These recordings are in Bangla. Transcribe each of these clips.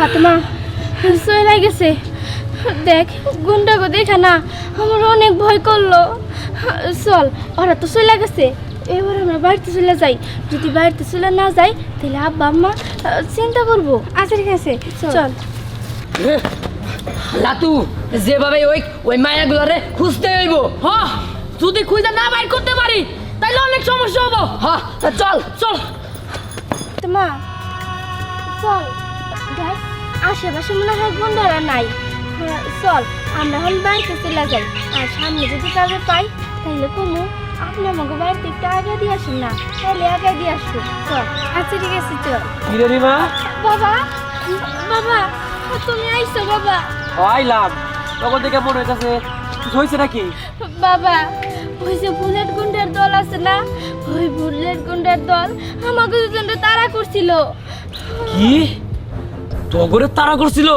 ফাতেমা চলে গেছে। দেখ গুন্ডাগো দেখা না আমার অনেক ভয় করলো। চল, ওরা তো চলে গেছে, এবার আমরা বাড়িতে চলে যাই। যদি বাড়িতে চলে না যাই তাহলে আব্বা আম্মা চিন্তা করবো। আচ্ছা ঠিক আছে, চল। লাতু যেভাবে ওই মায়াগুলোরে খুঁজতে হইব। হ্যাঁ, যদি খুঁজে না বাইর করতে পারি তাহলে অনেক সমস্যা হবো। হ্যাঁ চল চল মা, চল। দেখ আশেপাশে মনে হয় গুন্ডারা নাই। চল আমরা এখন বাড়িতে চলে যাই। আর সামনে যদি কাজে পাই তাহলে কোনো আপনি আমাকে বাড়িতে একটু আগে দিয়ে আসেন না, তাহলে আগে দিয়ে আসবো। চল। আচ্ছা ঠিক আছে, চল। মা বাবা, বাবা তুমি আইছো? বাবা আইলাম, তখন থেকে মনে হইতেছে কিছু হয়েছে নাকি? বাবা, ওই যে বুলেট গুন্ডার দল আছে না, ওই বুলেট গুন্ডার দল আমাকে দুজনকে তাড়া করছিল। কি তগরে তাড়া করছিল?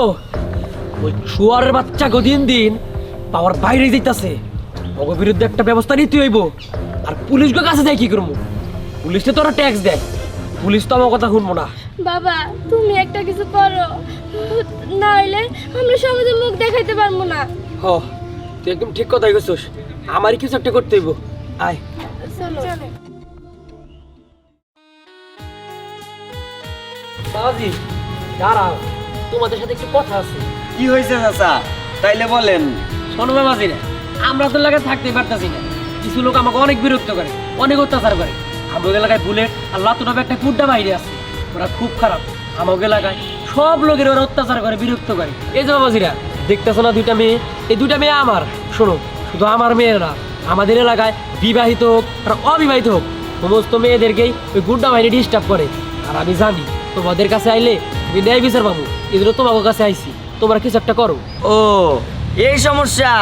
ওই শুয়ারের বাচ্চা দিন দিন পাওয়ার বাইরে যাইতাছে। ওর বিরুদ্ধে একটা ব্যবস্থা নিতে হইব। আর পুলিশকে কাছে যাই কি করবো? পুলিশকে তো ওরা ট্যাক্স দেয়, পুলিশ তো আমার কথা শুনবো না। বাবা তুমি একটা কিছু করো, না হইলে আমরা সমাজে মুখ দেখাইতে পারবো না। হ, তুই একদম ঠিক কথাই কইছস। আমারই কিছু একটা করতে হইব। আয় চলো। বাবাজি দাঁড়াও, তোমাদের সাথে একটু কথা আছে। কি হয়েছে চাচা? তাইলে বলেন। শোনো বাবাজি, না আমরা তো এলাকায় থাকতে পারতাছি না। কিছু লোক আমাকে অনেক বিরক্ত করে, অনেক অত্যাচার করে। আমাদের এলাকায় বুলেট আর লাতু নামে একটা কুড্ডা বাইরে আছে, ওরা খুব খারাপ। আমাদের এলাকায় সব লোকের ওরা অত্যাচার করে, বিরক্ত করে। এই যে বাবাজিরা দেখতেছো না দুইটা মেয়ে, এই দুইটা মেয়ে আমার। শোনো, শুধু আমার মেয়েরা, আমাদের এলাকায় বিবাহিত হোক আর অবিবাহিত হোক, সমস্ত মেয়েদেরকেই ওই গুড্ডা বাইরে ডিস্টার্ব করে। আর আমি জানি তোমাদের কাছে আইলে তুমি ন্যায় বিচার পাবো, এই জন্য তোমাদের কাছে আইছি। তোমরা কিছু একটা করো। ও এই সমস্যা,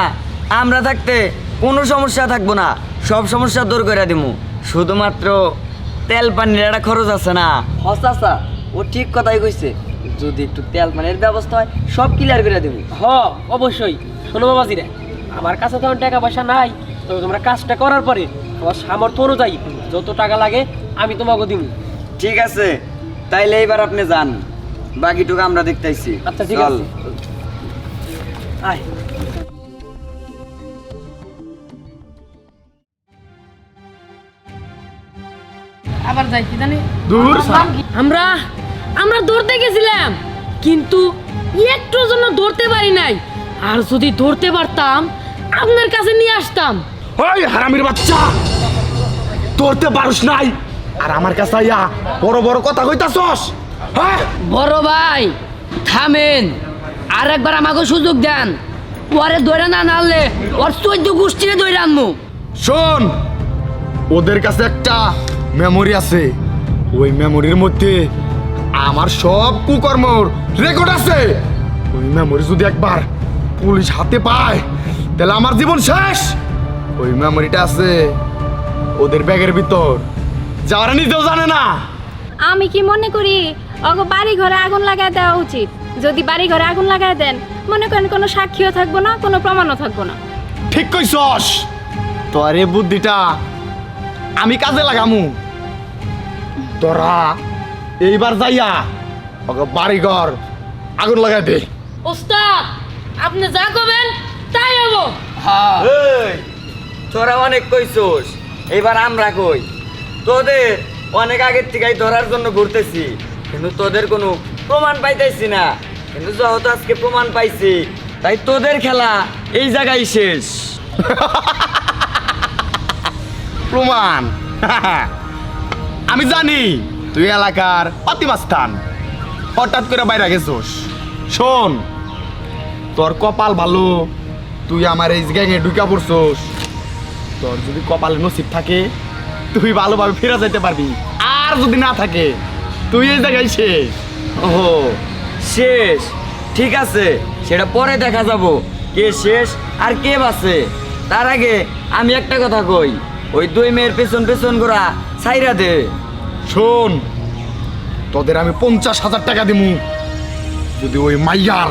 আমরা থাকতে কোনো সমস্যা থাকবো না, সব সমস্যা দূর করে দিমু। শুধুমাত্র তেল পানির একটা খরচ আছে না। চাচা ও ঠিক কথাই কইছে, যদি একটু তেল পানির ব্যবস্থা হয় সব ক্লিয়ার করে দেবো। হ অবশ্যই। শোনো বাবাজিরা, আমার কাছে তো টাকা পয়সা নাই, তবে তোমরা কাজটা করার পরে আমার সামর্থ্য অনুযায়ী যত টাকা লাগে আমি তোমাকে দিব। ঠিক আছে, তাইলে এবার আপনি যান, বাকিটুকু আমরা দেখতেছি। আচ্ছা ঠিক আছে, আয়। আবার যাই কি জানি দূর আমরা আমরা ধরতে গেছিলাম, কিন্তু একটুর জন্য ধরতে পারি নাই। আর যদি ধরতে পারতাম আপনার কাছে নিয়ে আসতাম। ওই হারামির বাচ্চা, ধরতে পারুস নাই আর আমার কাছে আইয়া বড় বড় কথা কইতাছস? হ্যাঁ বড় ভাই থামেন, আর একবার আমাকে সুযোগ দেন। ওরে ধরে না নালে ওর 14 গোষ্ঠীরে ধরে আনমু। শোন, ওদের কাছে একটা মেমোরি আছে, ওই মেমোরির মধ্যে আমার সব কুকর্মর রেকর্ড আছে। ওই মেমোরি যদি একবার পুলিশ হাতে পায় তাহলে আমার জীবন শেষ। ওই মেমোরিটা আছে ওদের ব্যাগের ভিতর, যারা নিজেও জানে না। আমি কি মনে করি ওগো বাড়ি ঘরে আগুন লাগাই দেওয়া উচিত। যদি বাড়ি ঘরে আগুন লাগাই দেন, মনে করেন কোনো সাক্ষীও থাকবো না, কোনো প্রমাণও থাকবো না। ঠিক কইছস, তোর এই বুদ্ধিটা আমি কাজে লাগামু। তোরা এইবার যাইয়া ওকে বাড়িঘর আগুন লাগাই দে। ওস্তাদ আপনি যা করবেন তাই হবো। এই, তোরা অনেক কইছস, এবার আমরা কই। তোদের অনেক আগের থেকেই ধরার জন্য ঘুরতেছি, কিন্তু তোদের কোনো প্রমাণ পাইতেছি না। কিন্তু যেহেতু আজকে প্রমাণ পাইছি, তাই তোদের খেলা এই জায়গায় শেষ। প্রমাণ? আমি জানি তুই এলাকার পাতিমাস্তান, হঠাৎ করে বাইরে গেছস। শোন, তোর কপাল ভালো, তুই আমার এই গ্যাংয়ে ঢুকা পড়ছস। তোর যদি কপালে নসিব থাকে তুই ভালোভাবে ফেরা যাইতে পারবি, আর যদি না থাকে তুই এই জায়গায় শেষ। ওহো, শেষ? ঠিক আছে, সেটা পরে দেখা যাব কে শেষ আর কে বাঁচে। তার আগে আমি একটা কথা কই, ওই দুই মেয়ের পেছন পেছন ঘোরা ছাইরা দে। শোন, তোদের আমি 50,000 টাকা দিমু যদি ওই মাইয়ার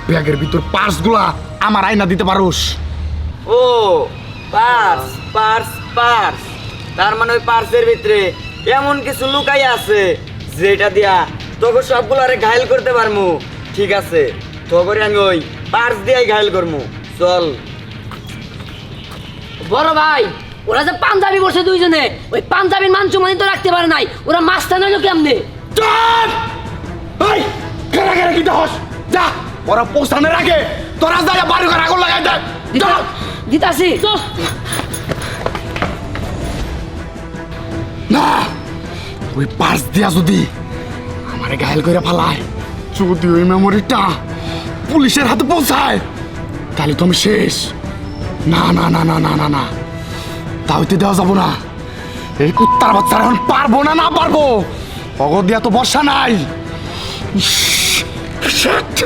ব্যাগের ভিতর পার্সগুলা আমার আয়না দিতে পারোস। ও পার্স পার্স পার্স, তার মানে ওই পার্সের ভিতরে এমন কিছু লুকাই আছে যেটা দিয়া তোকে সবগুলো আরে ঘায়ল করতে পারমু। ঠিক আছে, তোকে আমি ওই পার্স দিয়ে ঘায়ল করমু। চল। বড় ভাই, ওরা যে পাঞ্জাবি বসে দুইজনে, ওই পাঞ্জাবির মান সম্মান তো রাখতে পারে নাই, ওরা মাস্টার নইলো কেমনে? চল এই কেরা কেরা কি দহস যা ওরা পৌঁছানোর আগে তোরা যা বাড়ি ঘর আগুন লাগাই দে চল দিতাছি চল। না ওই পার্স দিয়া যদি আমারে ঘায়ল করে ফেলায়, যদি ওই মেমোরিটা পুলিশের হাতে পৌঁছায়, তাহলে তুমি শেষ। না না না না না না না, তা হইতে দেওয়া যাবো না। এই কুত্তার বাচ্চারা এখন পারবো না, না পারবো অগদ দিয়া তো বর্ষা নাই। Shit!